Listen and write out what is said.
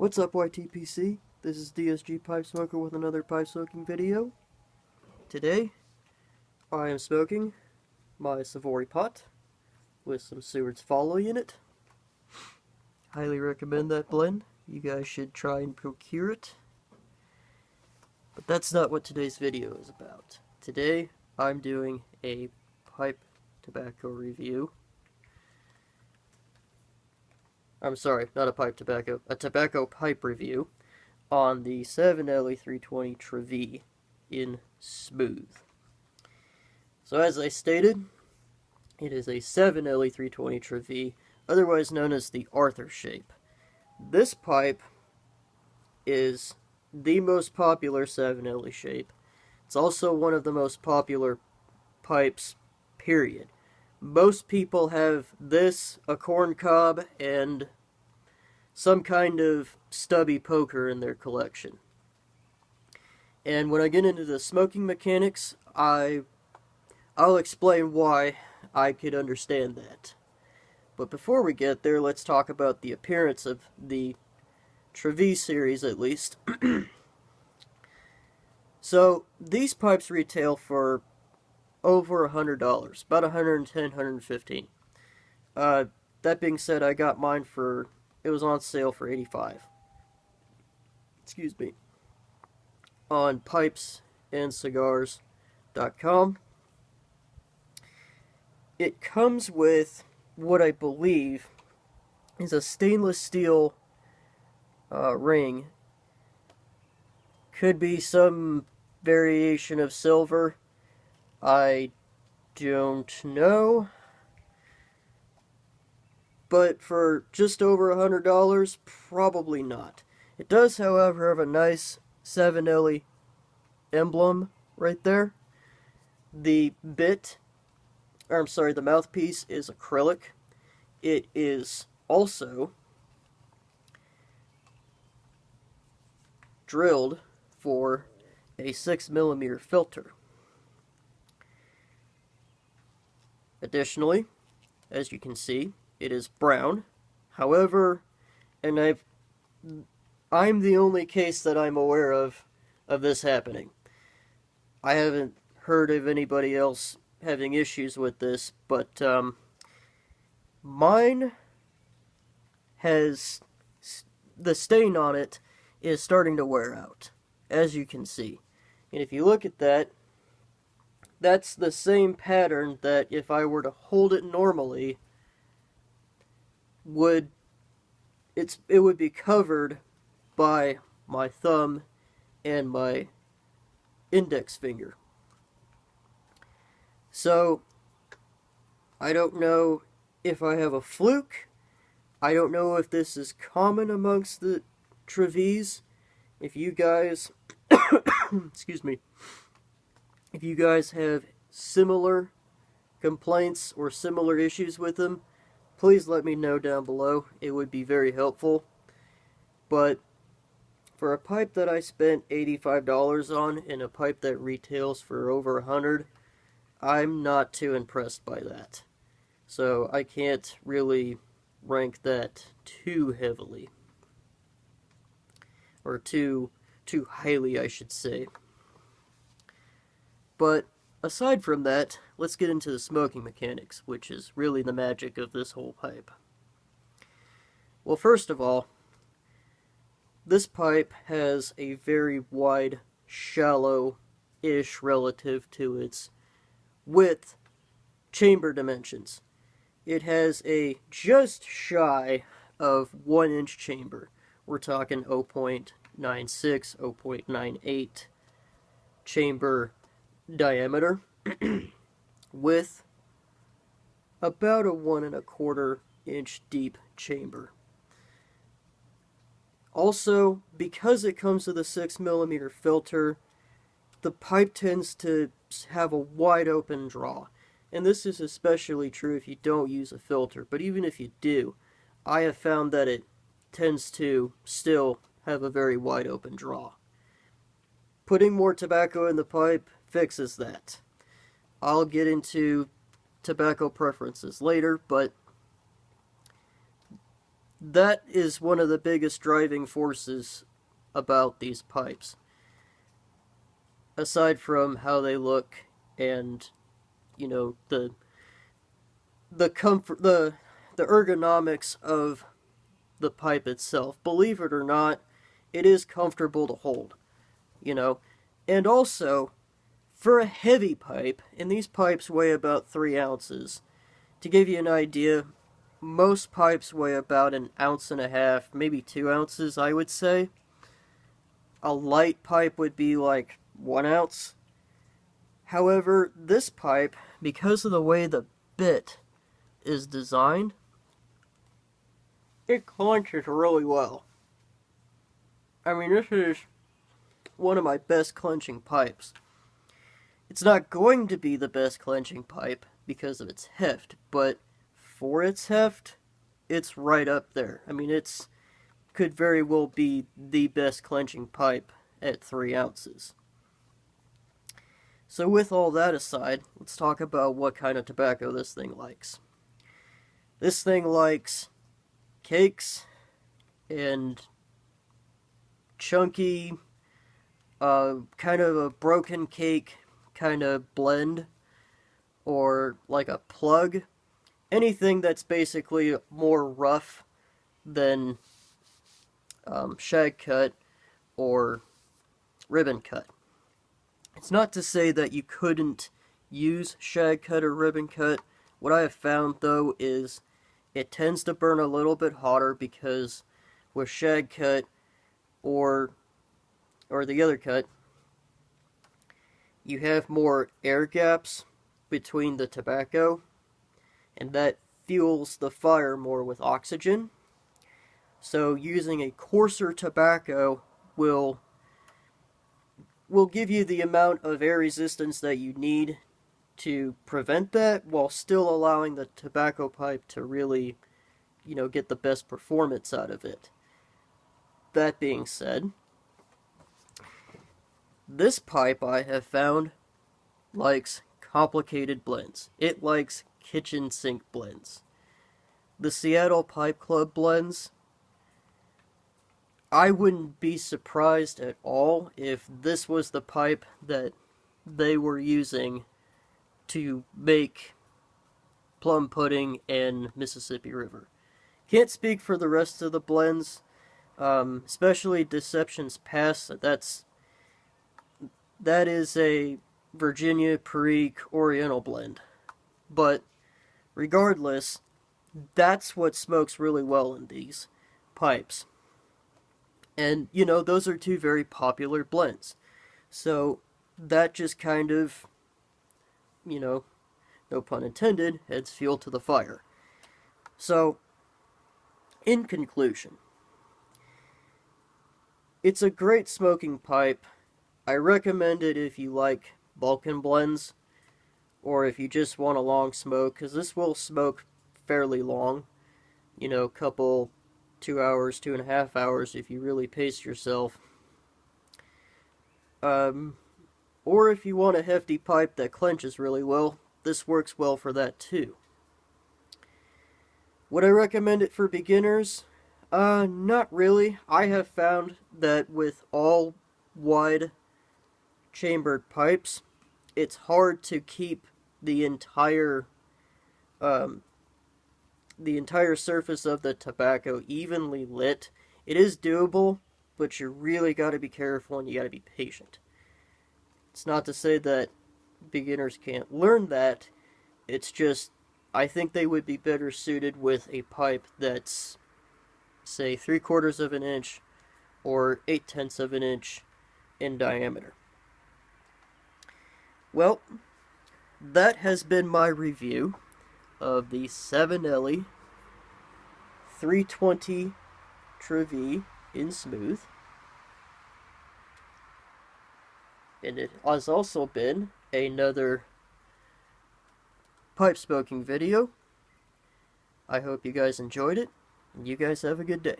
What's up, YTPC? This is DSG Pipe Smoker with another pipe smoking video. Today, I am smoking my Savory pot with some Seward's Follow in it. Highly recommend that blend. You guys should try and procure it. But that's not what today's video is about. Today, I'm doing a pipe tobacco review. I'm sorry, not a pipe tobacco, a tobacco pipe review on the Savinelli 320 Trevi in Smooth. So as I stated, it is a Savinelli 320 Trevi, otherwise known as the Arthur shape. This pipe is the most popular Savinelli shape. It's also one of the most popular pipes, period. Most people have this, a corn cob, and some kind of stubby poker in their collection. And when I get into the smoking mechanics, I'll explain why I could understand that. But before we get there, let's talk about the appearance of the Trevi series, at least. So, these pipes retail for over $100, about $110, $115. That being said, I got mine for, it was on sale for $85. Excuse me. On pipesandscigars.com. It comes with what I believe is a stainless steel ring. Could be some variation of silver. I don't know, but for just over $100, probably not. It does, however, have a nice Savinelli emblem right there. The the mouthpiece is acrylic. It is also drilled for a 6mm filter. Additionally, as you can see, it is brown. However, and I'm the only case that I'm aware of this happening. I haven't heard of anybody else having issues with this, but mine has, the stain on it is starting to wear out, as you can see. And if you look at that, that's the same pattern that if I were to hold it normally, it would be covered by my thumb and my index finger. So, I don't know if I have a fluke. I don't know if this is common amongst the Trevis. If you guys, excuse me, if you guys have similar complaints or similar issues with them, please let me know down below. It would be very helpful. But for a pipe that I spent $85 on and a pipe that retails for over $100, I'm not too impressed by that. So I can't really rank that too heavily. Or too highly, I should say. But aside from that, let's get into the smoking mechanics, which is really the magic of this whole pipe. Well, first of all, this pipe has a very wide, shallow-ish relative to its width chamber dimensions. It has a just shy of 1-inch chamber. We're talking 0.96, 0.98 chamber diameter with about a 1¼ inch deep chamber. Also, because it comes with a 6mm filter, the pipe tends to have a wide open draw. And this is especially true if you don't use a filter, but even if you do, I have found that it tends to still have a very wide open draw. Putting more tobacco in the pipe fixes that. I'll get into tobacco preferences later, but that is one of the biggest driving forces about these pipes. Aside from how they look and, you know, the comfort, the ergonomics of the pipe itself. Believe it or not, it is comfortable to hold, you know. And also, for a heavy pipe, and these pipes weigh about 3 ounces. To give you an idea, most pipes weigh about 1.5 ounces, maybe 2 ounces, I would say. A light pipe would be like 1 ounce. However, this pipe, because of the way the bit is designed, it clenches really well. I mean, this is one of my best clenching pipes. It's not going to be the best clenching pipe because of its heft, but for its heft, it's right up there. I mean, it's could very well be the best clenching pipe at 3 ounces. So with all that aside, let's talk about what kind of tobacco this thing likes. This thing likes cakes and chunky, kind of a broken cake kind of blend, or like a plug. Anything that's basically more rough than shag cut or ribbon cut. It's not to say that you couldn't use shag cut or ribbon cut. What I have found though is it tends to burn a little bit hotter because with shag cut or the other cut, you have more air gaps between the tobacco, and that fuels the fire more with oxygen. So using a coarser tobacco will give you the amount of air resistance that you need to prevent that, while still allowing the tobacco pipe to really, you know, get the best performance out of it. That being said, this pipe, I have found, likes complicated blends. It likes kitchen sink blends. The Seattle Pipe Club blends, I wouldn't be surprised at all if this was the pipe that they were using to make plum pudding and Mississippi River. Can't speak for the rest of the blends, especially Deception's Pass. That is a Virginia Perique Oriental blend. But regardless, that's what smokes really well in these pipes. And, you know, those are two very popular blends. So that just kind of, you know, no pun intended, adds fuel to the fire. So, in conclusion, it's a great smoking pipe. I recommend it if you like Balkan blends, or if you just want a long smoke, because this will smoke fairly long. You know, couple 2 hours, 2.5 hours if you really pace yourself. Or if you want a hefty pipe that clenches really well, this works well for that too. Would I recommend it for beginners? Not really. I have found that with all wide chambered pipes, it's hard to keep the entire surface of the tobacco evenly lit. It is doable, but you really got to be careful and you got to be patient. It's not to say that beginners can't learn that. It's just, I think they would be better suited with a pipe that's, say, 3/4 of an inch or 8/10 of an inch in diameter. Well, that has been my review of the Savinelli 320 Trevi in smooth. And it has also been another pipe smoking video. I hope you guys enjoyed it, and you guys have a good day.